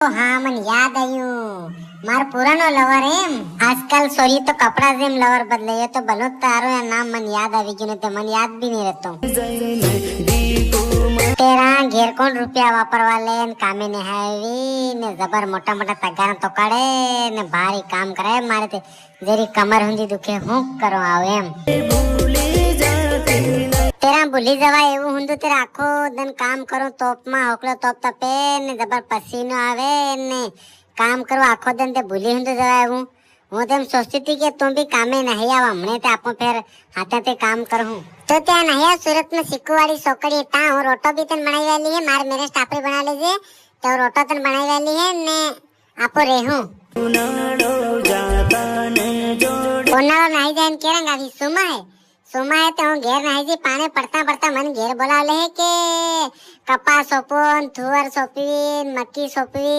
हाँ मन याद आयु मार पुरानो लवर एम आजकल सोरी तो कपड़ा जेम लवर बदले ये तो भलो तारो या नाम मन याद आवी गयो ने तो मन याद भी नहीं रहतो तेरा घेर कौन रुपया वापरवा ले न कामे ने हावी ने जबर मोटा मोटा तगार तो काढे ने भारी काम करे मारे ते जेरी कमर हुंदी दुखे हूं करो आव एम तेरा भूली जवा એવું हुंदु तेरा आखो दिन काम करो तोप में होकलो तोप तपे ने जबर पसीनो आवे ने काम करो आखो दिन ते भूली हुंदु जवा એવું હું તેમ સોચતી હતી કે તું બી કામે નહીં આવા હમણે તે આપો ફેર હાથે તે કામ કરું તો ત્યાં નહીં સુરત में સિકુવાડી સોકડી તા હું રોટો બી તન બનાવી વાલી है मार मेरे टापरी बना लेजे तो रोटो तन बनाई वाली है ने आपो रेहू उनाळो नहीं जान केरंग आवी सुमा है तो घेर नहीं जी पाने पड़ता पड़ता मन घेर बोला ले के कपास सोपोन थुवर सोपी मक्की सोपी